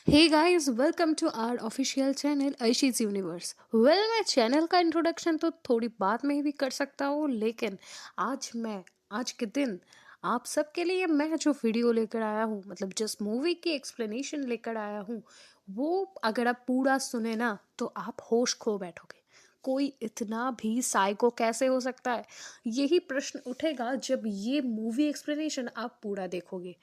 Hey guys, welcome to our official channel Ayshi's universe. मैं channel का introduction तो थोड़ी बाद में भी कर सकता हूँ, लेकिन आज के दिन आप सबके लिए मैं जो वीडियो लेकर आया हूँ, मतलब जिस मूवी की एक्सप्लेनेशन लेकर आया हूँ, वो अगर आप पूरा सुने ना तो आप होश खो बैठोगे। कोई इतना भी साइको कैसे हो सकता है, यही प्रश्न उठेगा जब ये मूवी एक्सप्लेनेशन आप पूरा देखोगे।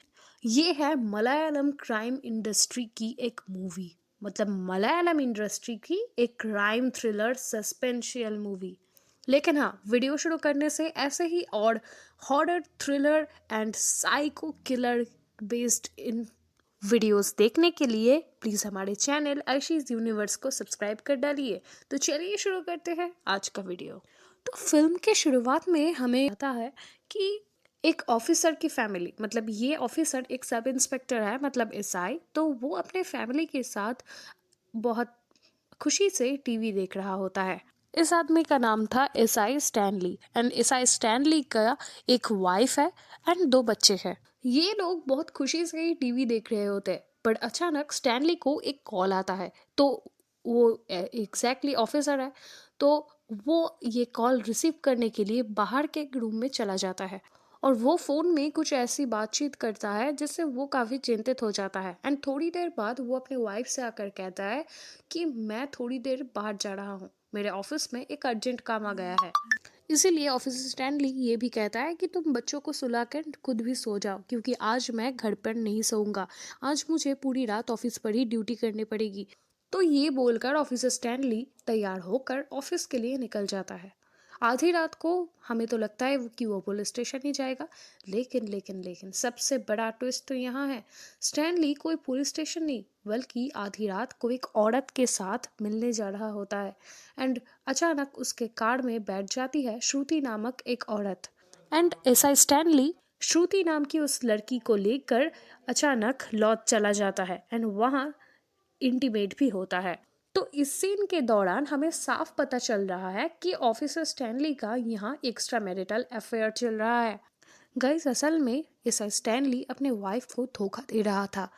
ये है मलयालम क्राइम इंडस्ट्री की एक मूवी, मतलब मलयालम इंडस्ट्री की एक क्राइम थ्रिलर सस्पेंशियल मूवी। लेकिन हाँ, वीडियो शुरू करने से ऐसे ही और horror thriller and psycho killer based in videos देखने के लिए प्लीज़ हमारे चैनल आयशीज यूनिवर्स को सब्सक्राइब कर डालिए। तो चलिए शुरू करते हैं आज का वीडियो। तो फिल्म के शुरुआत में हमें पता है कि एक ऑफिसर की फैमिली, मतलब ये ऑफिसर एक सब इंस्पेक्टर है, मतलब एसआई, तो वो अपने फैमिली के साथ बहुत खुशी से टीवी देख रहा होता है। इस आदमी का नाम था SI Stanley, and SI Stanley का एक वाइफ है एंड दो बच्चे हैं। ये लोग बहुत खुशी से ही टीवी देख रहे होते हैं, पर अचानक स्टैनली को एक कॉल आता है। तो वो एग्जैक्टली ऑफिसर है, तो वो ये कॉल रिसीव करने के लिए बाहर के एक रूम में चला जाता है और वो फ़ोन में कुछ ऐसी बातचीत करता है जिससे वो काफ़ी चिंतित हो जाता है। एंड थोड़ी देर बाद वो अपने वाइफ से आकर कहता है कि मैं थोड़ी देर बाहर जा रहा हूँ, मेरे ऑफिस में एक अर्जेंट काम आ गया है। इसीलिए ऑफिसर स्टैनली ये भी कहता है कि तुम बच्चों को सुलाकर खुद भी सो जाओ, क्योंकि आज मैं घर पर नहीं सोऊंगा। आज मुझे पूरी रात ऑफिस पर ही ड्यूटी करनी पड़ेगी। तो ये बोलकर ऑफिसर स्टैनली तैयार होकर ऑफिस के लिए निकल जाता है। आधी रात को हमें तो लगता है कि वो पुलिस स्टेशन ही जाएगा, लेकिन सबसे बड़ा ट्विस्ट तो यहाँ है। स्टैनली कोई पुलिस स्टेशन नहीं, बल्कि आधी रात को एक औरत के साथ मिलने जा रहा होता है। एंड अचानक उसके कार में बैठ जाती है श्रुति नामक एक औरत। एंड ऐसा स्टैनली श्रुति नाम की उस लड़की को लेकर अचानक लौट चला जाता है एंड वहाँ इंटीमेट भी होता है। तो इस सीन के दौरान हमें साफ पता चल रहा है कि ऑफिसर स्टैनली का यहाँ एक्स्ट्रा मैरिटल अफेयर चल रहा है। गाइस, असल में इस स्टैनली अपने वाइफ को धोखा दे रहा था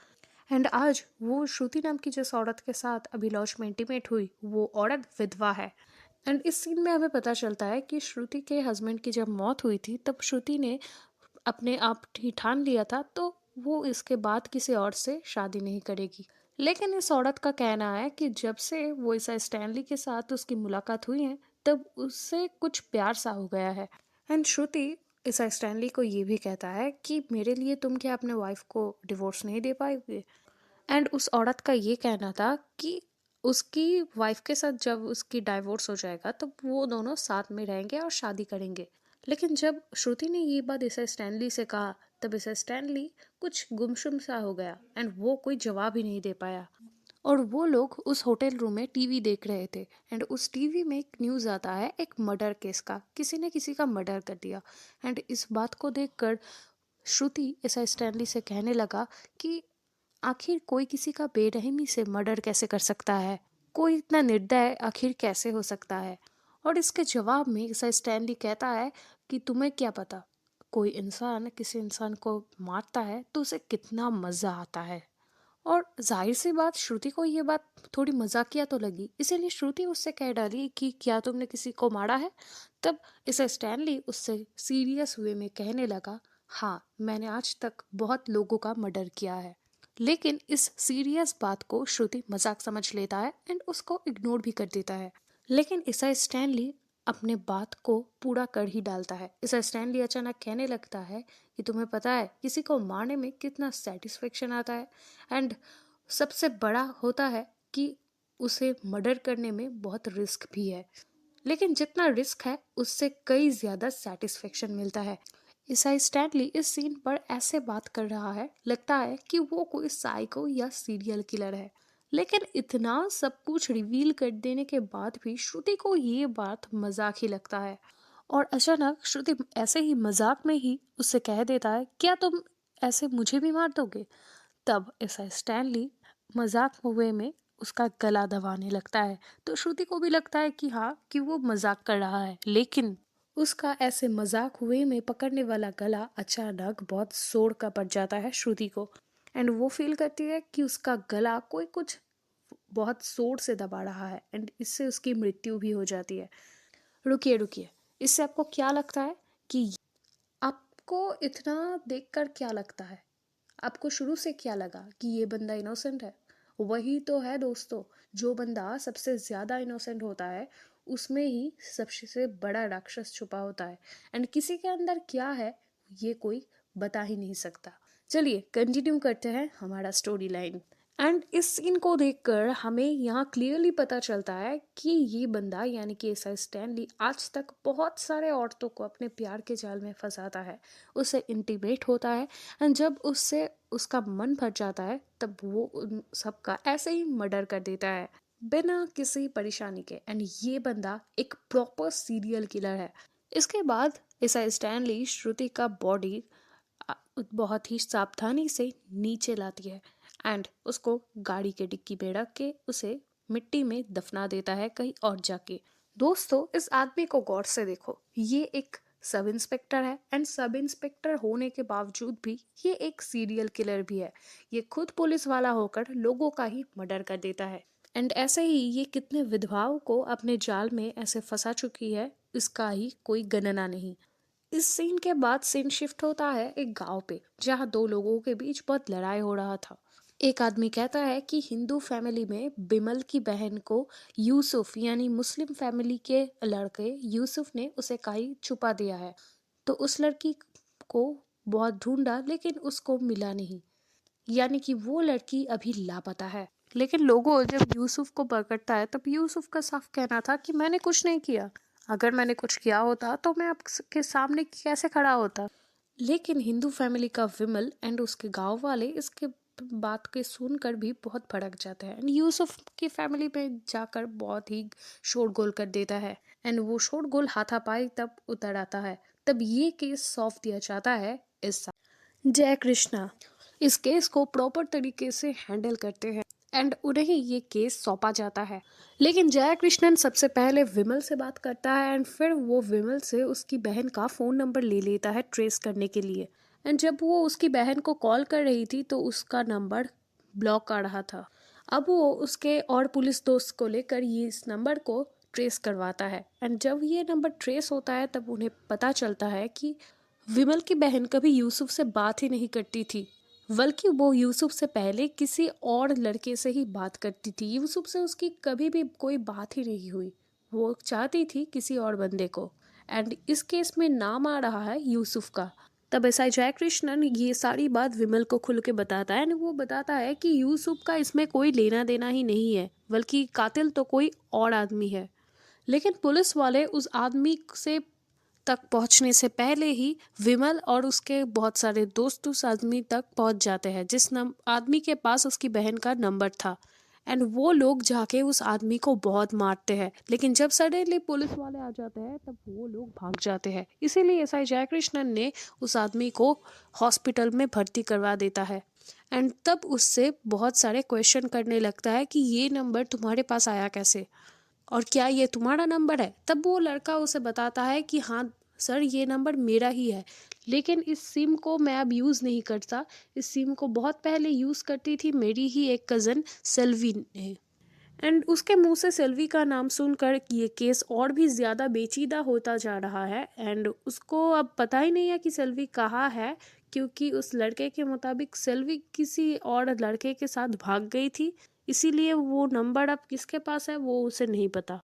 एंड आज वो श्रुति नाम की जिस औरत के साथ अभी लॉज में इंटीमेट हुई, वो औरत विधवा है। एंड इस सीन में हमें पता चलता है कि श्रुति के हस्बैंड की जब मौत हुई थी तब श्रुति ने अपने आप ही ठान लिया था, तो वो इसके बाद किसी और से शादी नहीं करेगी। लेकिन इस औरत का कहना है कि जब से वो इस स्टैनली के साथ उसकी मुलाकात हुई है, तब उससे कुछ प्यार सा हो गया है। एंड श्रुति इस स्टैनली को ये भी कहता है कि मेरे लिए तुम क्या अपने वाइफ को डिवोर्स नहीं दे पाओगे। एंड उस औरत का ये कहना था कि उसकी वाइफ के साथ जब उसकी डाइवोर्स हो जाएगा तब वो दोनों साथ में रहेंगे और शादी करेंगे। लेकिन जब श्रुति ने ये बात इसे स्टैनली से कहा, तब इसे स्टैनली कुछ गुमसुम सा हो गया एंड वो कोई जवाब ही नहीं दे पाया। और वो लोग उस होटल रूम में टीवी देख रहे थे एंड उस टीवी में एक न्यूज़ आता है एक मर्डर केस का, किसी ने किसी का मर्डर कर दिया। एंड इस बात को देखकर श्रुति ऐसा स्टैनली से कहने लगा कि आखिर कोई किसी का बेरहमी से मर्डर कैसे कर सकता है, कोई इतना निर्दय आखिर कैसे हो सकता है। और इसके जवाब में ऐसा स्टैनली कहता है कि तुम्हें क्या पता, कोई इंसान किसी इंसान को मारता है तो उसे कितना मज़ा आता है। और जाहिर सी बात, श्रुति को ये बात थोड़ी मजाकिया तो लगी, इसीलिए श्रुति उससे कह डाली कि क्या तुमने किसी को मारा है। तब इसे स्टैनली उससे सीरियस वे में कहने लगा, हाँ, मैंने आज तक बहुत लोगों का मर्डर किया है। लेकिन इस सीरियस बात को श्रुति मजाक समझ लेता है एंड उसको इग्नोर भी कर देता है। लेकिन इसा स्टैनली अपने बात को पूरा कर ही डालता है। इसा स्टैनली अचानक कहने लगता है कि तुम्हें पता है किसी को मारने में कितना सेटिस्फेक्शन आता है, एंड सबसे बड़ा होता है कि उसे मर्डर करने में बहुत रिस्क भी है, लेकिन जितना रिस्क है उससे कई ज़्यादा सेटिस्फेक्शन मिलता है। ईसाई स्टैनली इस सीन पर ऐसे बात कर रहा है, लगता है कि वो कोई साइको या सीरियल किलर है। लेकिन इतना सब कुछ रिवील कर देने के बाद भी श्रुति को ये बात मजाक ही लगता है। और अचानक श्रुति ऐसे ही मजाक में ही उससे कह देता है, क्या तुम ऐसे मुझे भी मार दोगे। तब ऐसा स्टैनली मजाक हुए में उसका गला दबाने लगता है। तो श्रुति को भी लगता है कि हाँ, कि वो मजाक कर रहा है, लेकिन उसका ऐसे मजाक हुए में पकड़ने वाला गला अचानक बहुत जोर का पड़ जाता है श्रुति को। एंड वो फील करती है कि उसका गला कोई कुछ बहुत जोर से दबा रहा है एंड इससे उसकी मृत्यु भी हो जाती है। रुकिए रुकिए, इससे आपको क्या लगता है कि आपको इतना देखकर क्या लगता है? आपको शुरू से क्या लगा कि ये बंदा इनोसेंट है? वही तो है दोस्तों, जो बंदा सबसे ज्यादा इनोसेंट होता है उसमें ही सबसे बड़ा राक्षस छुपा होता है। एंड किसी के अंदर क्या है ये कोई बता ही नहीं सकता। चलिए कंटिन्यू करते हैं हमारा स्टोरी लाइन। एंड इस सीन को देखकर हमें यहाँ क्लियरली पता चलता है कि ये बंदा यानी कि एसआई स्टैनली आज तक बहुत सारे औरतों को अपने प्यार के जाल में फंसाता है, उससे इंटीमेट होता है एंड जब उससे उसका मन भर जाता है तब वो उन सबका ऐसे ही मर्डर कर देता है बिना किसी परेशानी के। एंड ये बंदा एक प्रॉपर सीरियल किलर है। इसके बाद एसआई स्टैनली श्रुति का बॉडी बहुत ही सावधानी से नीचे लाती है एंड उसको गाड़ी के डिक्की में रख के उसे मिट्टी में दफना देता है कहीं और जाके। दोस्तों इस आदमी को गौर से देखो, ये एक सब इंस्पेक्टर है एंड सब इंस्पेक्टर होने के बावजूद भी ये एक सीरियल किलर भी है। ये खुद पुलिस वाला होकर लोगों का ही मर्डर कर देता है एंड ऐसे ही ये कितने विधवाओं को अपने जाल में ऐसे फंसा चुकी है इसका ही कोई गणना नहीं। इस सीन के बाद सीन शिफ्ट होता है एक गांव पे जहाँ दो लोगों के बीच बहुत लड़ाई हो रहा था। एक आदमी कहता है कि हिंदू फैमिली में बिमल की बहन को यूसुफ यानी मुस्लिम फैमिली के लड़के यूसुफ ने उसे कहीं छुपा दिया है। तो उस लड़की को बहुत ढूंढा लेकिन उसको मिला नहीं, यानी कि वो लड़की अभी लापता है। लेकिन लोगों जब यूसुफ को पकड़ता है तब यूसुफ का साफ कहना था कि मैंने कुछ नहीं किया, अगर मैंने कुछ किया होता तो मैं आपके सामने कैसे खड़ा होता। लेकिन हिंदू फैमिली का विमल एंड उसके गांव वाले इसके बात के सुनकर भी बहुत भड़क जाते हैं एंड यूसुफ की फैमिली में जाकर बहुत ही शोरगोल कर देता है एंड वो शोरगोल हाथापाई तब उतर आता है। तब ये केस सौंप दिया जाता है इस जय कृष्णा। इस केस को प्रॉपर तरीके से हैंडल करते हैं एंड उन्हें ही ये केस सौंपा जाता है। लेकिन जय कृष्णन सबसे पहले विमल से बात करता है एंड फिर वो विमल से उसकी बहन का फोन नंबर ले लेता है ट्रेस करने के लिए। एंड जब वो उसकी बहन को कॉल कर रही थी तो उसका नंबर ब्लॉक आ रहा था। अब वो उसके और पुलिस दोस्त को लेकर ये इस नंबर को ट्रेस करवाता है एंड जब ये नंबर ट्रेस होता है तब उन्हें पता चलता है कि विमल की बहन कभी यूसुफ से बात ही नहीं करती थी, बल्कि वो यूसुफ से पहले किसी और लड़के से ही बात करती थी। यूसुफ से उसकी कभी भी कोई बात ही नहीं हुई, वो चाहती थी किसी और बंदे को। एंड इस केस में नाम आ रहा है यूसुफ का। तब एसआई जयकृष्णन ये सारी बात विमल को खुल के बताता है एंड वो बताता है कि यूसुफ का इसमें कोई लेना देना ही नहीं है, बल्कि कातिल तो कोई और आदमी है। लेकिन पुलिस वाले उस आदमी से तक पहुंचने से पहले ही विमल और उसके बहुत सारे दोस्त उस आदमी तक पहुंच जाते हैं जिस आदमी के पास उसकी बहन का नंबर था। एंड वो लोग जाके उस आदमी को बहुत मारते हैं, लेकिन जब सडनली पुलिस वाले आ जाते हैं तब वो लोग भाग जाते हैं। इसीलिए एसआई जयकृष्णन ने उस आदमी को हॉस्पिटल में भर्ती करवा देता है एंड तब उससे बहुत सारे क्वेश्चन करने लगता है कि ये नंबर तुम्हारे पास आया कैसे और क्या ये तुम्हारा नंबर है। तब वो लड़का उसे बताता है कि हाँ सर ये नंबर मेरा ही है, लेकिन इस सिम को मैं अब यूज़ नहीं करता, इस सिम को बहुत पहले यूज़ करती थी मेरी ही एक कज़न सेल्वी ने। एंड उसके मुंह से सेल्वी का नाम सुनकर ये केस और भी ज़्यादा पेचीदा होता जा रहा है एंड उसको अब पता ही नहीं है कि सेल्वी कहाँ है, क्योंकि उस लड़के के मुताबिक सेल्वी किसी और लड़के के साथ भाग गई थी। इसीलिए वो नंबर अब किसके पास है वो उसे नहीं पता।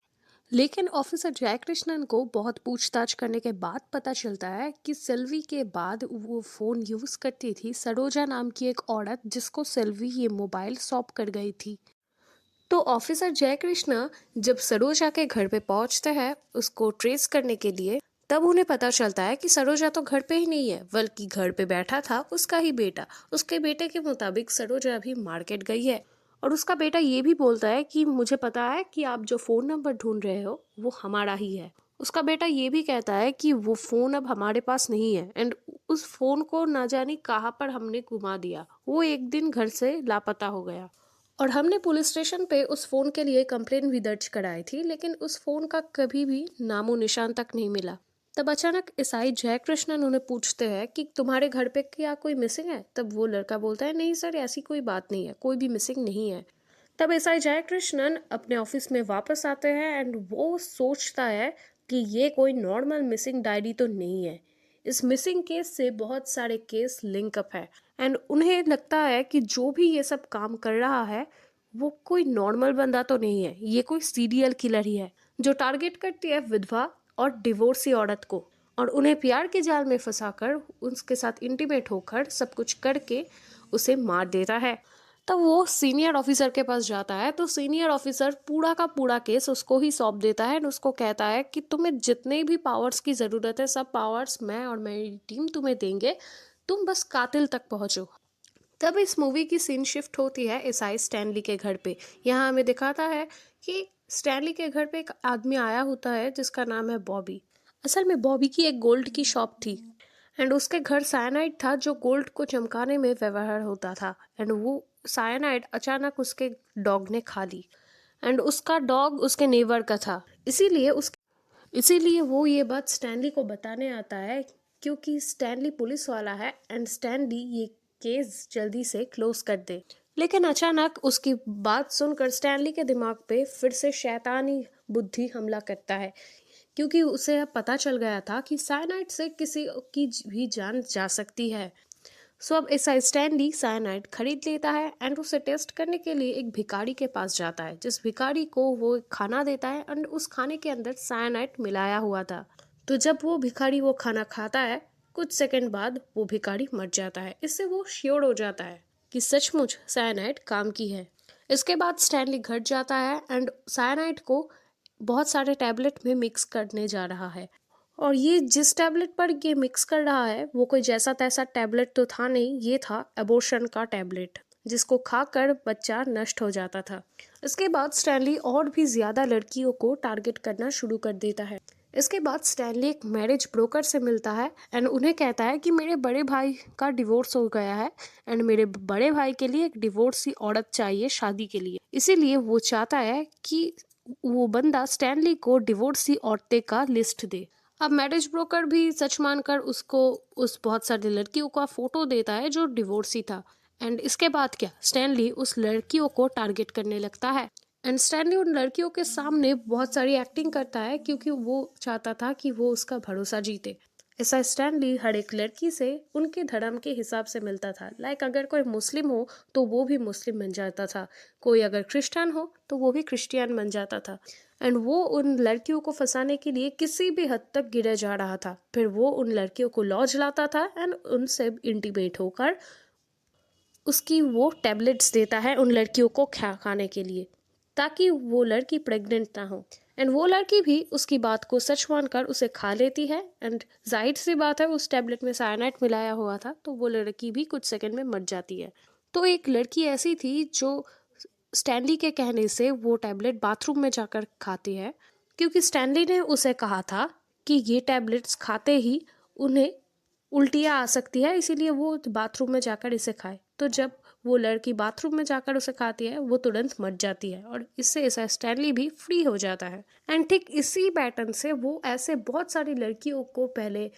लेकिन ऑफिसर जयकृष्णन को बहुत पूछताछ करने के बाद पता चलता है कि सेल्वी के बाद वो फ़ोन यूज़ करती थी सरोजा नाम की एक औरत जिसको सेल्वी ये मोबाइल सौंप कर गई थी। तो ऑफिसर जयकृष्ण जब सरोजा के घर पे पहुंचते हैं उसको ट्रेस करने के लिए, तब उन्हें पता चलता है कि सरोजा तो घर पे ही नहीं है, बल्कि घर पे बैठा था उसका ही बेटा। उसके बेटे के मुताबिक सरोजा अभी मार्केट गई है और उसका बेटा ये भी बोलता है कि मुझे पता है कि आप जो फ़ोन नंबर ढूंढ रहे हो वो हमारा ही है। उसका बेटा ये भी कहता है कि वो फ़ोन अब हमारे पास नहीं है एंड उस फ़ोन को ना जाने कहाँ पर हमने घुमा दिया, वो एक दिन घर से लापता हो गया। और हमने पुलिस स्टेशन पे उस फ़ोन के लिए कंप्लेन भी दर्ज कराई थी, लेकिन उस फ़ोन का कभी भी नामो निशान तक नहीं मिला। तब अचानक एसआई जयकृष्णन उन्हें पूछते हैं कि तुम्हारे घर पे क्या कोई मिसिंग है। तब वो लड़का बोलता है नहीं सर, ऐसी कोई बात नहीं है, कोई भी मिसिंग नहीं है। तब एसआई जयकृष्णन अपने ऑफिस में वापस आते हैं एंड वो सोचता है कि ये कोई नॉर्मल मिसिंग डायरी तो नहीं है। इस मिसिंग केस से बहुत सारे केस लिंक अप है एंड उन्हें लगता है कि जो भी ये सब काम कर रहा है वो कोई नॉर्मल बंदा तो नहीं है, ये कोई सीरियल किलर ही है जो टारगेट करती है विधवा और डिवोर्सी औरत को और उन्हें प्यार के जाल में फंसाकर उसके साथ इंटीमेट होकर सब कुछ करके उसे मार देता है। तब वो सीनियर ऑफिसर के पास जाता है तो सीनियर ऑफिसर पूरा का पूरा केस उसको ही सौंप देता है और उसको कहता है कि तुम्हें जितने भी पावर्स की ज़रूरत है सब पावर्स मैं और मेरी टीम तुम्हें देंगे, तुम बस कातिल तक पहुंचो। तब इस मूवी की सीन शिफ्ट होती है एसआई स्टैनली के घर पे। यहाँ हमें दिखाता है कि स्टैनली के घर पे एक आदमी आया होता है जिसका नाम है बॉबी। असल में बॉबी की एक गोल्ड की शॉप थी एंड उसके घर साइनाइड था जो गोल्ड को चमकाने में व्यवहार होता था एंड वो साइनाइड अचानक उसके डॉग ने खा ली एंड उसका डॉग उसके नेबर का था। इसीलिए वो ये बात स्टैनली को बताने आता है क्योंकि स्टैनली पुलिस वाला है एंड स्टैनली ये केस जल्दी से क्लोज कर दे। लेकिन अचानक उसकी बात सुनकर स्टैनली के दिमाग पे फिर से शैतानी बुद्धि हमला करता है क्योंकि उसे अब पता चल गया था कि साइनाइड से किसी की भी जान जा सकती है। सो अब एसआई स्टैनली साइनाइड खरीद लेता है एंड उसे टेस्ट करने के लिए एक भिखारी के पास जाता है जिस भिखारी को वो एक खाना देता है एंड उस खाने के अंदर साइनाइड मिलाया हुआ था। तो जब वो भिखारी वो खाना खाता है कुछ सेकंड बाद वो भिखारी मर जाता है। इससे वो श्योर हो जाता है कि सचमुच साइनाइड काम की है। इसके बाद स्टैनली घर जाता है एंड साइनाइड को बहुत सारे टैबलेट में मिक्स करने जा रहा है और ये जिस टैबलेट पर ये मिक्स कर रहा है वो कोई जैसा तैसा टैबलेट तो था नहीं, ये था एबॉर्शन का टैबलेट जिसको खाकर बच्चा नष्ट हो जाता था। इसके बाद स्टैनली और भी ज्यादा लड़कियों को टारगेट करना शुरू कर देता है। इसके बाद स्टैनली एक मैरिज ब्रोकर से मिलता है एंड उन्हें कहता है कि मेरे बड़े भाई का डिवोर्स हो गया है एंड मेरे बड़े भाई के लिए एक डिवोर्सी औरत चाहिए शादी के लिए। इसीलिए वो चाहता है कि वो बंदा स्टैनली को डिवोर्सी औरतें का लिस्ट दे। अब मैरिज ब्रोकर भी सच मानकर उसको उस बहुत सारी लड़कियों का फोटो देता है जो डिवोर्सी था एंड इसके बाद क्या स्टैनली उस लड़कियों को टारगेट करने लगता है एंड स्टैनली उन लड़कियों के सामने बहुत सारी एक्टिंग करता है क्योंकि वो चाहता था कि वो उसका भरोसा जीते। ऐसा स्टैनली हर एक लड़की से उनके धर्म के हिसाब से मिलता था। लाइक अगर कोई मुस्लिम हो तो वो भी मुस्लिम बन जाता था, कोई अगर क्रिश्चियन हो तो वो भी क्रिश्चियन बन जाता था एंड वो उन लड़कियों को फंसाने के लिए किसी भी हद तक गिरा जा रहा था। फिर वो उन लड़कियों को लॉज लाता था एंड उनसे इंटीमेट होकर उसकी वो टैबलेट्स देता है उन लड़कियों को खाने के लिए ताकि वो लड़की प्रेग्नेंट ना हो एंड वो लड़की भी उसकी बात को सच मानकर उसे खा लेती है एंड जाहिर सी बात है उस टैबलेट में साइनाइड मिलाया हुआ था तो वो लड़की भी कुछ सेकंड में मर जाती है। तो एक लड़की ऐसी थी जो स्टैनली के कहने से वो टैबलेट बाथरूम में जाकर खाती है क्योंकि स्टैनली ने उसे कहा था कि ये टैबलेट्स खाते ही उन्हें उल्टियाँ आ सकती है, इसीलिए वो बाथरूम में जाकर इसे खाए। तो जब वो लड़की बाथरूम में जाकर उसे खाती है वो तुरंत मर जाती है और इससे ऐसा स्टैनली भी फ्री हो जाता है एंड ठीक इसी पैटर्न से वो ऐसे बहुत सारी लड़कियों को पहले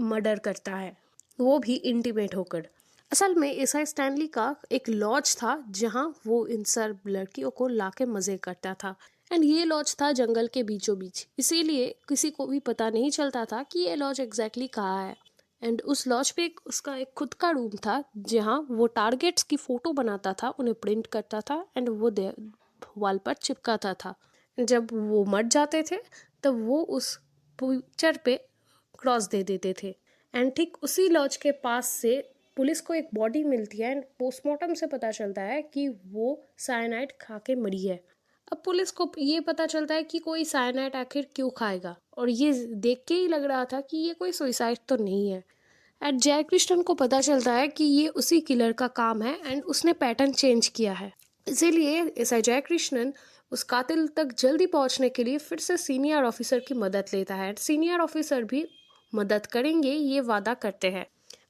मर्डर करता है, वो भी इंटीमेट होकर। असल में एसआई स्टैनली का एक लॉज था जहां वो इन सब लड़कियों को लाके मजे करता था एंड ये लॉज था जंगल के बीचों बीच, इसीलिए किसी को भी पता नहीं चलता था कि ये लॉज एग्जैक्टली कहाँ है एंड उस लॉज पे उसका एक खुद का रूम था जहाँ वो टारगेट्स की फोटो बनाता था, उन्हें प्रिंट करता था एंड वो वॉल पर चिपकाता था। जब वो मर जाते थे तब वो उस पिक्चर पे क्रॉस दे देते थे एंड ठीक उसी लॉज के पास से पुलिस को एक बॉडी मिलती है एंड पोस्टमार्टम से पता चलता है कि वो साइनाइड खा के मरी है। अब पुलिस को ये पता चलता है कि कोई साइनाइड आखिर क्यों खाएगा और ये देख के ही लग रहा था कि ये कोई सुसाइड तो नहीं है एंड जयकृष्णन को पता चलता है कि ये उसी किलर का काम है एंड उसने पैटर्न चेंज किया है। इसीलिए ऐसा जयकृष्णन उस कातिल तक जल्दी पहुंचने के लिए फिर से सीनियर ऑफिसर की मदद लेता है। सीनियर ऑफिसर भी मदद करेंगे ये वादा करते हैं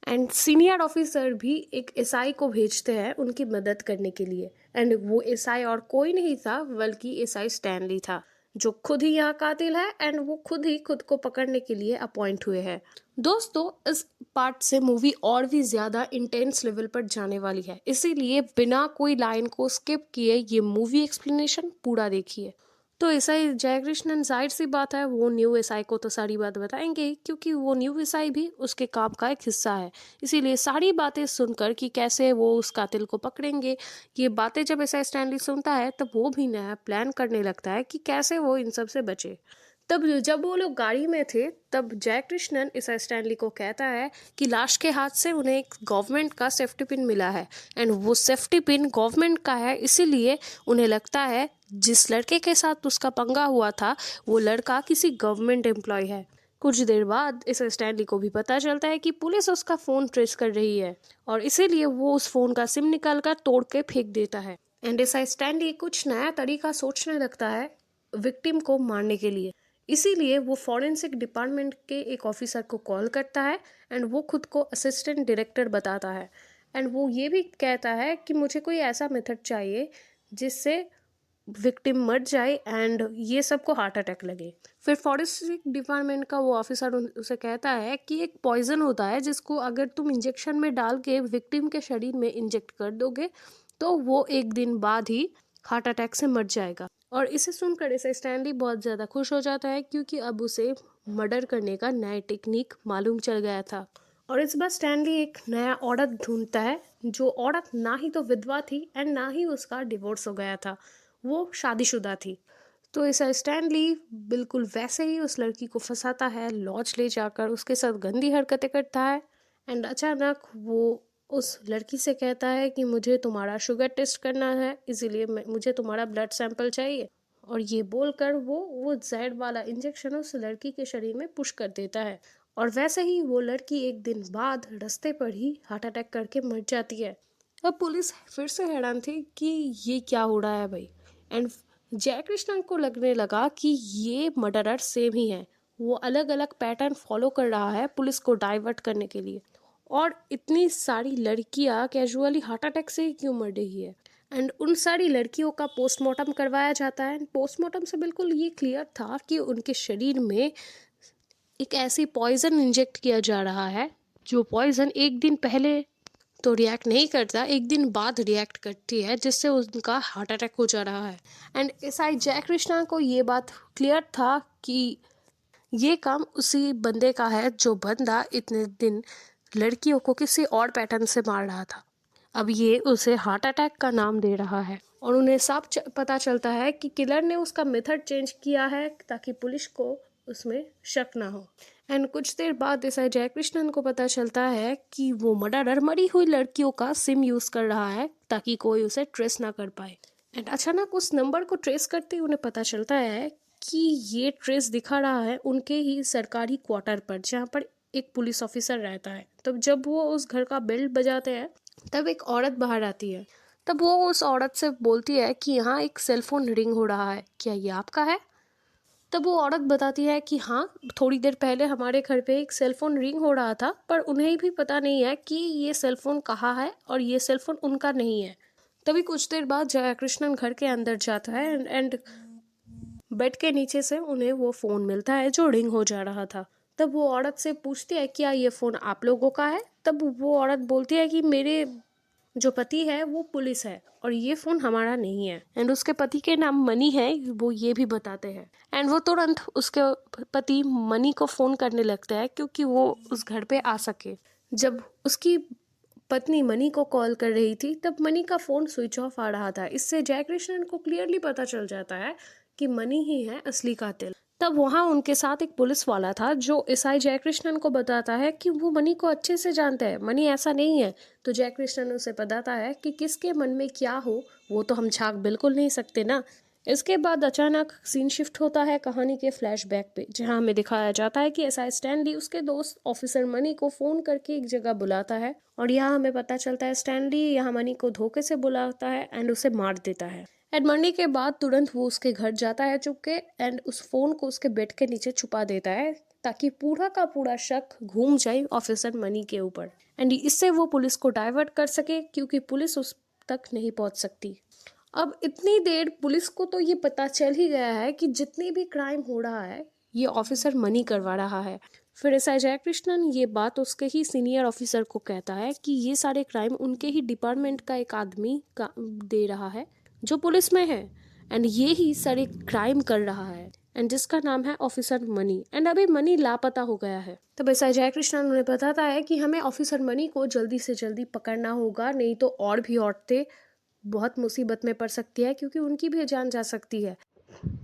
एंड सीनियर ऑफिसर भी एक एसआई को भेजते हैं उनकी मदद करने के लिए एंड वो एसआई और कोई नहीं था बल्कि एसआई स्टैनली था जो खुद ही यहाँ कातिल है एंड वो खुद ही खुद को पकड़ने के लिए अपॉइंट हुए हैं। दोस्तों, इस पार्ट से मूवी और भी ज्यादा इंटेंस लेवल पर जाने वाली है, इसीलिए बिना कोई लाइन को स्किप किए ये मूवी एक्सप्लेनेशन पूरा देखिए। तो एसआई जयकृष्णन, जाहिर सी बात है, वो न्यू एसआई को तो सारी बात बताएंगे, क्योंकि वो न्यू एसआई भी उसके काम का एक हिस्सा है। इसीलिए सारी बातें सुनकर कि कैसे वो उस कातिल को पकड़ेंगे, ये बातें जब एसआई स्टैनली सुनता है तब वो भी नया प्लान करने लगता है कि कैसे वो इन सब से बचे। तब जब वो लोग गाड़ी में थे तब जयकृष्णन इस स्टैनली को कहता है कि लाश के हाथ से उन्हें एक गवर्नमेंट का सेफ्टी पिन मिला है एंड वो सेफ्टी पिन गवर्नमेंट का है, इसीलिए उन्हें लगता है जिस लड़के के साथ उसका पंगा हुआ था वो लड़का किसी गवर्नमेंट एम्प्लॉय है। कुछ देर बाद इस स्टैनली को भी पता चलता है कि पुलिस उसका फ़ोन ट्रेस कर रही है और इसीलिए वो उस फ़ोन का सिम निकाल कर तोड़ के फेंक देता है एंड इस स्टैनली कुछ नया तरीका सोचने लगता है विक्टिम को मारने के लिए। इसीलिए वो फॉरेंसिक डिपार्टमेंट के एक ऑफिसर को कॉल करता है एंड वो खुद को असिस्टेंट डायरेक्टर बताता है एंड वो ये भी कहता है कि मुझे कोई ऐसा मेथड चाहिए जिससे विक्टिम मर जाए एंड ये सबको हार्ट अटैक लगे। फिर फॉरेंसिक डिपार्टमेंट का वो ऑफिसर उसे कहता है कि एक पॉइजन होता है जिसको अगर तुम इंजेक्शन में डाल के विक्टिम के शरीर में इंजेक्ट कर दोगे तो वो एक दिन बाद ही हार्ट अटैक से मर जाएगा। और इसे सुनकर इसे स्टैनली बहुत ज़्यादा खुश हो जाता है क्योंकि अब उसे मर्डर करने का नया टेक्निक मालूम चल गया था। और इस बार स्टैनली एक नया औरत ढूंढता है, जो औरत ना ही तो विधवा थी एंड ना ही उसका डिवोर्स हो गया था, वो शादीशुदा थी। तो इस स्टैनली बिल्कुल वैसे ही उस लड़की को फंसाता है, लॉज ले जाकर उसके साथ गंदी हरकतें करता है एंड अचानक वो उस लड़की से कहता है कि मुझे तुम्हारा शुगर टेस्ट करना है, इसीलिए मुझे तुम्हारा ब्लड सैंपल चाहिए। और ये बोलकर वो जहर वाला इंजेक्शन उस लड़की के शरीर में पुश कर देता है और वैसे ही वो लड़की एक दिन बाद रास्ते पर ही हार्ट अटैक करके मर जाती है। अब पुलिस फिर से हैरान थी कि ये क्या हो रहा है भाई एंड जयकृष्णन को लगने लगा कि ये मर्डरर सेम ही है, वो अलग अलग पैटर्न फॉलो कर रहा है पुलिस को डाइवर्ट करने के लिए। और इतनी सारी लड़कियां कैजुअली हार्ट अटैक से क्यों मर रही है एंड उन सारी लड़कियों का पोस्टमार्टम करवाया जाता है। पोस्टमार्टम से बिल्कुल ये क्लियर था कि उनके शरीर में एक ऐसी पॉइजन इंजेक्ट किया जा रहा है जो पॉइजन एक दिन पहले तो रिएक्ट नहीं करता, एक दिन बाद रिएक्ट करती है, जिससे उनका हार्ट अटैक हो जा रहा है। एंड एसआई जयकृष्णा को ये बात क्लियर था कि ये काम उसी बंदे का है जो बंदा इतने दिन लड़कियों को किसी और पैटर्न से मार रहा था। अब ये उसे हार्ट अटैक का नाम दे रहा है और उन्हें साफ पता चलता है कि किलर ने उसका मेथड चेंज किया है ताकि पुलिस को उसमें शक ना हो। एंड कुछ देर बाद ऐसा जयकृष्णन को पता चलता है कि वो मर्डरर मरी हुई लड़कियों का सिम यूज कर रहा है ताकि कोई उसे ट्रेस ना कर पाए। एंड अचानक उस नंबर को ट्रेस करते ही उन्हें पता चलता है कि ये ट्रेस दिखा रहा है उनके ही सरकारी क्वार्टर पर, जहाँ पर एक पुलिस ऑफिसर रहता है। तब जब वो उस घर का बेल बजाते हैं तब एक औरत बाहर आती है। तब वो उस औरत से बोलती है कि यहाँ एक सेलफोन रिंग हो रहा है, क्या ये आपका है? तब वो औरत बताती है कि हाँ, थोड़ी देर पहले हमारे घर पे एक सेलफोन रिंग हो रहा था, पर उन्हें भी पता नहीं है कि ये सेलफोन कहाँ है और ये सेलफोन उनका नहीं है। तभी कुछ देर बाद जयकृष्णन घर के अंदर जाता है एंड बेड के नीचे से उन्हें वो फ़ोन मिलता है जो रिंग हो जा रहा था। तब वो औरत से पूछती है क्या ये फ़ोन आप लोगों का है? तब वो औरत बोलती है कि मेरे जो पति है वो पुलिस है और ये फ़ोन हमारा नहीं है। एंड उसके पति के नाम मनी है, वो ये भी बताते हैं। एंड वो तुरंत उसके पति मनी को फ़ोन करने लगता है क्योंकि वो उस घर पे आ सके। जब उसकी पत्नी मनी को कॉल कर रही थी तब मनी का फ़ोन स्विच ऑफ आ रहा था। इससे जयकृष्णन को क्लियरली पता चल जाता है कि मनी ही है असली कातिल। तब वहाँ उनके साथ एक पुलिस वाला था जो एसआई जयकृष्णन को बताता है कि वो मनी को अच्छे से जानता है, मनी ऐसा नहीं है। तो जयकृष्णन उसे बताता है कि किसके मन में क्या हो वो तो हम झाँक बिल्कुल नहीं सकते ना। इसके बाद अचानक सीन शिफ्ट होता है कहानी के फ्लैशबैक पे, जहां हमें दिखाया जाता है कि एसआई स्टैनली उसके दोस्त ऑफिसर मनी को फोन करके एक जगह बुलाता है और यहाँ हमें पता चलता है स्टैनली यहाँ मनी को धोखे से बुलाता है एंड उसे मार देता है। एंड मरने के बाद तुरंत वो उसके घर जाता है चुपके एंड उस फोन को उसके बेड के नीचे छुपा देता है ताकि पूरा का पूरा शक घूम जाए ऑफिसर मनी के ऊपर एंड इससे वो पुलिस को डाइवर्ट कर सके क्योंकि पुलिस उस तक नहीं पहुंच सकती। अब इतनी देर पुलिस को तो ये पता चल ही गया है कि जितनी भी क्राइम हो रहा है ये ऑफिसर मनी करवा रहा है। फिर एसआई जयकृष्णन ये बात उसके ही सीनियर ऑफिसर को कहता है कि ये सारे क्राइम उनके ही डिपार्टमेंट का एक आदमी का दे रहा है जो पुलिस में है, एंड ये ही सारे क्राइम कर रहा है, एंड जिसका नाम है ऑफिसर मनी, एंड अभी मनी लापता हो गया है। तब एसआई जयकृष्णन उन्हें बताता है कि हमें ऑफिसर मनी को जल्दी से जल्दी पकड़ना होगा, नहीं तो और भी औरतें बहुत मुसीबत में पड़ सकती है क्योंकि उनकी भी जान जा सकती है।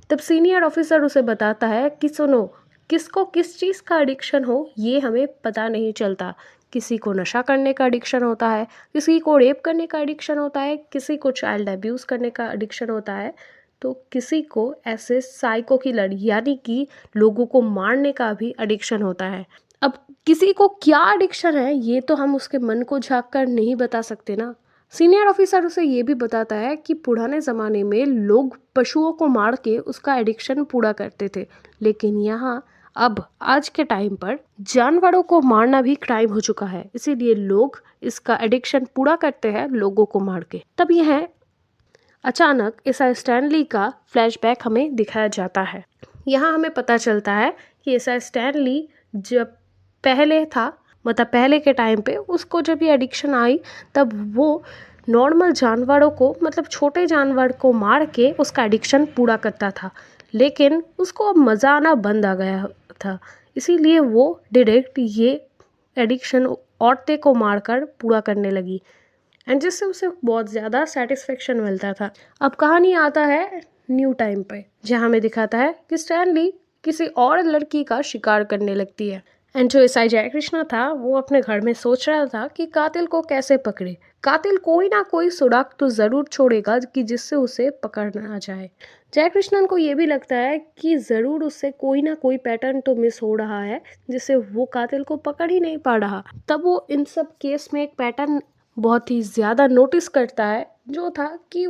तब सीनियर ऑफिसर उसे बताता है कि सुनो, किसको किस चीज़ का एडिक्शन हो ये हमें पता नहीं चलता। किसी को नशा करने का एडिक्शन होता है, किसी को रेप करने का एडिक्शन होता है, किसी को चाइल्ड अब्यूज़ करने का एडिक्शन होता है, तो किसी को ऐसे साइको किलर यानी कि लोगों को मारने का भी एडिक्शन होता है। अब किसी को क्या एडिक्शन है ये तो हम उसके मन को झाँक कर नहीं बता सकते ना। सीनियर ऑफिसर उसे ये भी बताता है कि पुराने ज़माने में लोग पशुओं को मार के उसका एडिक्शन पूरा करते थे, लेकिन यहाँ अब आज के टाइम पर जानवरों को मारना भी क्राइम हो चुका है, इसीलिए लोग इसका एडिक्शन पूरा करते हैं लोगों को मार के। तब यह अचानक एसआई स्टैनली का फ्लैशबैक हमें दिखाया जाता है। यहाँ हमें पता चलता है कि एसआई स्टैनली जब पहले था, मतलब पहले के टाइम पे उसको जब ये एडिक्शन आई तब वो नॉर्मल जानवरों को, मतलब छोटे जानवर को मार के उसका एडिक्शन पूरा करता था, लेकिन उसको अब मज़ा आना बंद आ गया था, इसीलिए वो डायरेक्ट ये एडिक्शन औरतें को मारकर पूरा करने लगी, एंड जिससे उसे बहुत ज़्यादा सेटिस्फेक्शन मिलता था। अब कहानी आता है न्यू टाइम पे, जहाँ हमें दिखाता है कि स्टैनली किसी और लड़की का शिकार करने लगती है, एंड जो एसआई जयकृष्णा था वो अपने घर में सोच रहा था कि कातिल को कैसे पकड़े। कातिल कोई ना कोई सुराग तो ज़रूर छोड़ेगा कि जिससे उसे पकड़ना आ जाए। जयकृष्णन को ये भी लगता है कि ज़रूर उससे कोई ना कोई पैटर्न तो मिस हो रहा है जिससे वो कातिल को पकड़ ही नहीं पा रहा। तब वो इन सब केस में एक पैटर्न बहुत ही ज़्यादा नोटिस करता है, जो था कि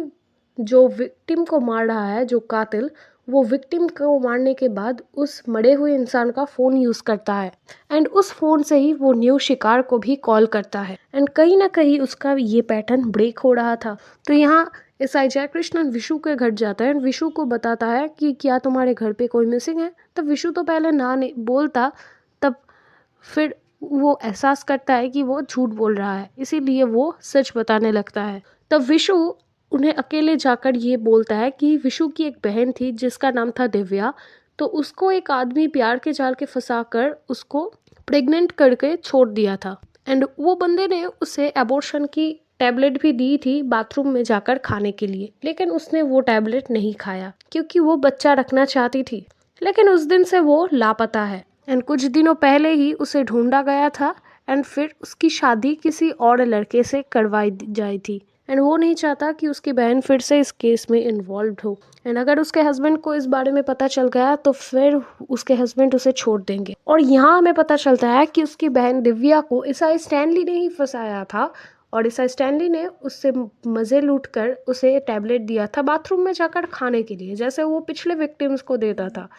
जो विक्टिम को मार रहा है जो कातिल, वो विक्टिम को मारने के बाद उस मरे हुए इंसान का फ़ोन यूज़ करता है, एंड उस फ़ोन से ही वो न्यू शिकार को भी कॉल करता है, एंड कहीं ना कहीं उसका ये पैटर्न ब्रेक हो रहा था। तो यहाँ एसआई जयकृष्णन विशु के घर जाता है एंड विशु को बताता है कि क्या तुम्हारे घर पे कोई मिसिंग है। तब विशु तो पहले ना नहीं बोलता, तब फिर वो एहसास करता है कि वो झूठ बोल रहा है, इसीलिए वो सच बताने लगता है। तब विशु उन्हें अकेले जाकर ये बोलता है कि विशु की एक बहन थी जिसका नाम था दिव्या, तो उसको एक आदमी प्यार के जाल के फंसाकर उसको प्रेग्नेंट करके छोड़ दिया था, एंड वो बंदे ने उसे एबॉर्शन की टैबलेट भी दी थी बाथरूम में जाकर खाने के लिए, लेकिन उसने वो टैबलेट नहीं खाया क्योंकि वो बच्चा रखना चाहती थी। लेकिन उस दिन से वो लापता है, एंड कुछ दिनों पहले ही उसे ढूंढा गया था, एंड फिर उसकी शादी किसी और लड़के से करवाई जाई थी, एंड वो नहीं चाहता कि उसकी बहन फिर से इस केस में इन्वॉल्व हो, एंड अगर उसके हस्बैंड को इस बारे में पता चल गया तो फिर उसके हस्बैंड उसे छोड़ देंगे। और यहाँ हमें पता चलता है कि उसकी बहन दिव्या को एसआई स्टैनली ने ही फंसाया था, और एसआई स्टैनली ने उससे मज़े लूट कर उसे टैबलेट दिया था बाथरूम में जाकर खाने के लिए, जैसे वो पिछले विक्टिम्स को देता था।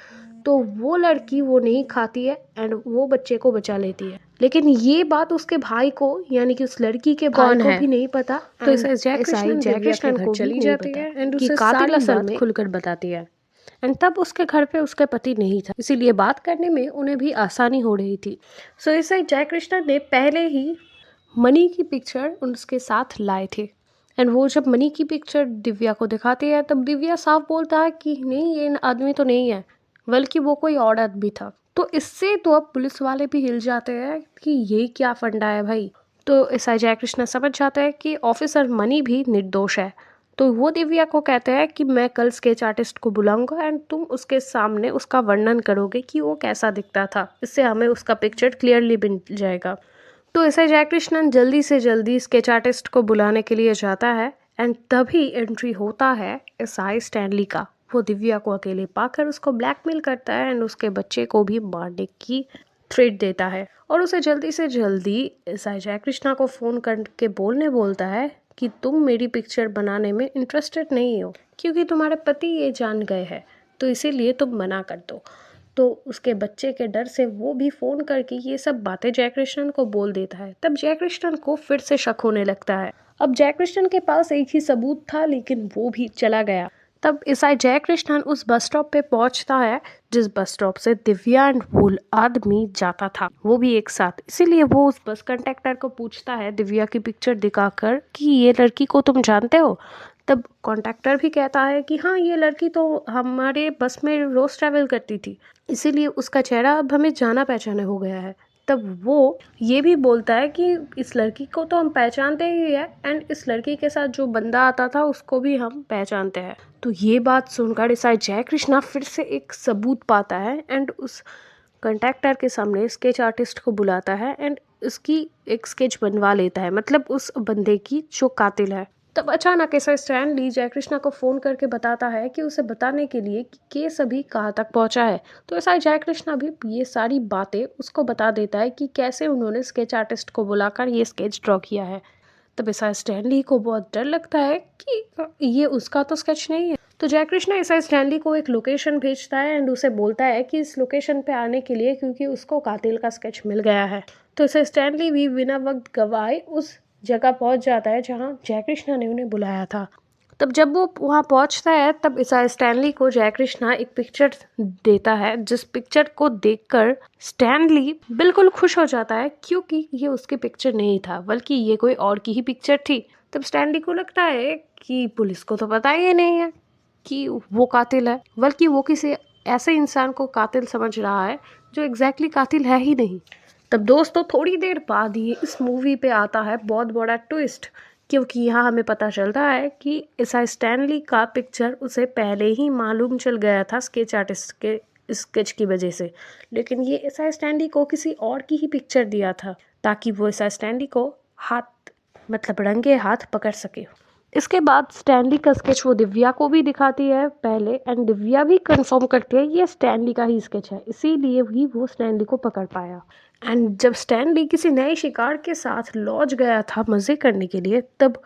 तो वो लड़की वो नहीं खाती है एंड वो बच्चे को बचा लेती है, लेकिन ये बात उसके भाई को, यानी कि उस लड़की के भाई को भी नहीं पता। तो एसआई जयकृष्णन को चली जाती है एंड उसे कातिल असल में खुलकर बताती है, एंड तब उसके घर पे उसके पति नहीं था, इसीलिए बात करने में उन्हें भी आसानी हो रही थी। सो एसआई जयकृष्णन ने पहले ही मनी की पिक्चर उसके साथ लाए थे, एंड वो जब मनी की पिक्चर दिव्या को दिखाती है तब दिव्या साफ बोलता है कि नहीं, ये आदमी तो नहीं है, बल्कि वो कोई और आदमी था। तो इससे तो अब पुलिस वाले भी हिल जाते हैं कि ये क्या फंडा है भाई। तो एसआई जयकृष्ण समझ जाता है कि ऑफिसर मनी भी निर्दोष है, तो वो दिव्या को कहते हैं कि मैं कल स्केच आर्टिस्ट को बुलाऊंगा एंड तुम उसके सामने उसका वर्णन करोगे कि वो कैसा दिखता था, इससे हमें उसका पिक्चर क्लियरली मिल जाएगा। तो एसआई जयकृष्णन जल्दी से जल्दी स्केच आर्टिस्ट को बुलाने के लिए जाता है, एंड तभी एंट्री होता है एसआई स्टैनली का। वो दिव्या को अकेले पाकर उसको ब्लैकमेल करता है एंड उसके बच्चे को भी मारने की थ्रेट देता है, और उसे जल्दी से जल्दी एसआई जयकृष्णा को फ़ोन करके बोलता है कि तुम मेरी पिक्चर बनाने में इंटरेस्टेड नहीं हो क्योंकि तुम्हारे पति ये जान गए हैं, तो इसीलिए तुम मना कर दो। तो उसके बच्चे के डर से वो भी फ़ोन करके ये सब बातें जयकृष्णन को बोल देता है। तब जयकृष्णन को फिर से शक होने लगता है। अब जयकृष्णन के पास एक ही सबूत था, लेकिन वो भी चला गया। तब ईसाई जयकृष्णन उस बस स्टॉप पे पहुंचता है जिस बस स्टॉप से दिव्या एंड वो आदमी जाता था, वो भी एक साथ। इसीलिए वो उस बस कंडक्टर को पूछता है दिव्या की पिक्चर दिखाकर कि ये लड़की को तुम जानते हो। तब कॉन्ट्रैक्टर भी कहता है कि हाँ, ये लड़की तो हमारे बस में रोज ट्रैवल करती थी, इसीलिए उसका चेहरा अब हमें जाना पहचाना हो गया है। तब वो ये भी बोलता है कि इस लड़की को तो हम पहचानते ही है एंड इस लड़की के साथ जो बंदा आता था उसको भी हम पहचानते हैं। तो ये बात सुनकर ईसाई जयकृष्णा फिर से एक सबूत पाता है एंड उस कंट्रैक्टर के सामने स्केच आर्टिस्ट को बुलाता है एंड उसकी एक स्केच बनवा लेता है, मतलब उस बंदे की जो कातिल है। तब अचानक ऐसा स्टैनली जयकृष्णा को फ़ोन करके बताता है कि उसे बताने के लिए कि केस अभी कहाँ तक पहुँचा है। तो ऐसा जयकृष्णा भी ये सारी बातें उसको बता देता है कि कैसे उन्होंने स्केच आर्टिस्ट को बुलाकर ये स्केच ड्रॉ किया है। तब ऐसा स्टैनली को बहुत डर लगता है कि ये उसका तो स्केच नहीं है। तो जयकृष्णा ऐसा स्टैनली को एक लोकेशन भेजता है एंड उसे बोलता है कि इस लोकेशन पे आने के लिए, क्योंकि उसको कातिल का स्केच मिल गया है। तो ऐसा स्टैनली भी बिना वक्त गवाए उस जगह पहुंच जाता है जहां जयकृष्णा ने उन्हें बुलाया था। तब जब वो वहां पहुंचता है तब ईसा स्टैनली को जयकृष्णा एक पिक्चर देता है, जिस पिक्चर को देखकर स्टैनली बिल्कुल खुश हो जाता है, क्योंकि ये उसकी पिक्चर नहीं था बल्कि ये कोई और की ही पिक्चर थी। तब स्टैनली को लगता है कि पुलिस को तो पता ही नहीं है कि वो कातिल है, बल्कि वो किसी ऐसे इंसान को कातिल समझ रहा है जो एग्जैक्टली कातिल है ही नहीं। तब दोस्तों थोड़ी देर बाद ही इस मूवी पे आता है बहुत बड़ा ट्विस्ट, क्योंकि यहाँ हमें पता चलता है कि ईसा स्टैनली का पिक्चर उसे पहले ही मालूम चल गया था स्केच आर्टिस्ट के स्केच की वजह से, लेकिन ये ईसा स्टैनली को किसी और की ही पिक्चर दिया था ताकि वो ईसा स्टैनली को हाथ मतलब रंगे हाथ पकड़ सके। इसके बाद स्टैनली का स्केच वो दिव्या को भी दिखाती है पहले एंड दिव्या भी कंफर्म करती है ये स्टैनली का ही स्केच है, इसीलिए भी वो स्टैनली को पकड़ पाया। एंड जब स्टैनली किसी नए शिकार के साथ लॉज गया था मज़े करने के लिए, तब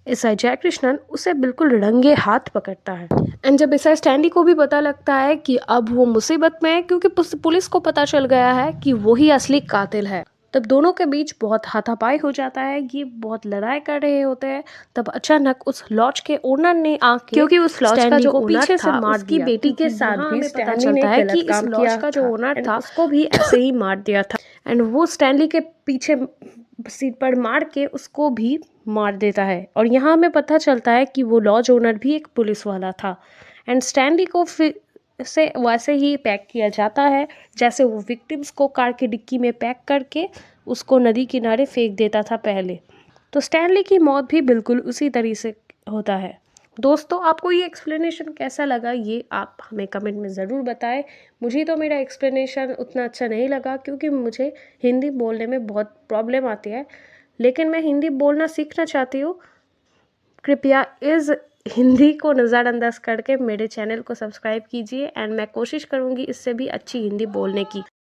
ईसा जयकृष्णन उसे बिल्कुल रंगे हाथ पकड़ता है। एंड जब ईसा स्टैनली को भी पता लगता है कि अब वो मुसीबत में है, क्योंकि पुलिस को पता चल गया है कि वही असली कातिल है, तब दोनों के बीच बहुत हाथापाई हो जाता है, ये बहुत लड़ाई कर रहे होते हैं। तब अचानक उस लॉज के ओनर ने आके, क्योंकि उस लॉज का जो पीछे से मार दिया, बेटी के साथ भी पता चलता है कि इस लॉज का जो ओनर था उसको भी ऐसे ही मार दिया था एंड वो स्टैनली के पीछे सीट पर मार के उसको भी मार देता है। और यहाँ हमें पता चलता है कि वो लॉज ओनर भी एक पुलिस वाला था एंड स्टैनली को फिर से वैसे ही पैक किया जाता है जैसे वो विक्टिम्स को कार की डिक्की में पैक करके उसको नदी किनारे फेंक देता था पहले। तो स्टैनली की मौत भी बिल्कुल उसी तरीके से होता है। दोस्तों आपको ये एक्सप्लेनेशन कैसा लगा ये आप हमें कमेंट में ज़रूर बताएं। मुझे तो मेरा एक्सप्लेनेशन उतना अच्छा नहीं लगा, क्योंकि मुझे हिंदी बोलने में बहुत प्रॉब्लम आती है, लेकिन मैं हिंदी बोलना सीखना चाहती हूँ। कृपया इस हिंदी को नज़रअंदाज करके मेरे चैनल को सब्सक्राइब कीजिए एंड मैं कोशिश करूँगी इससे भी अच्छी हिंदी बोलने की।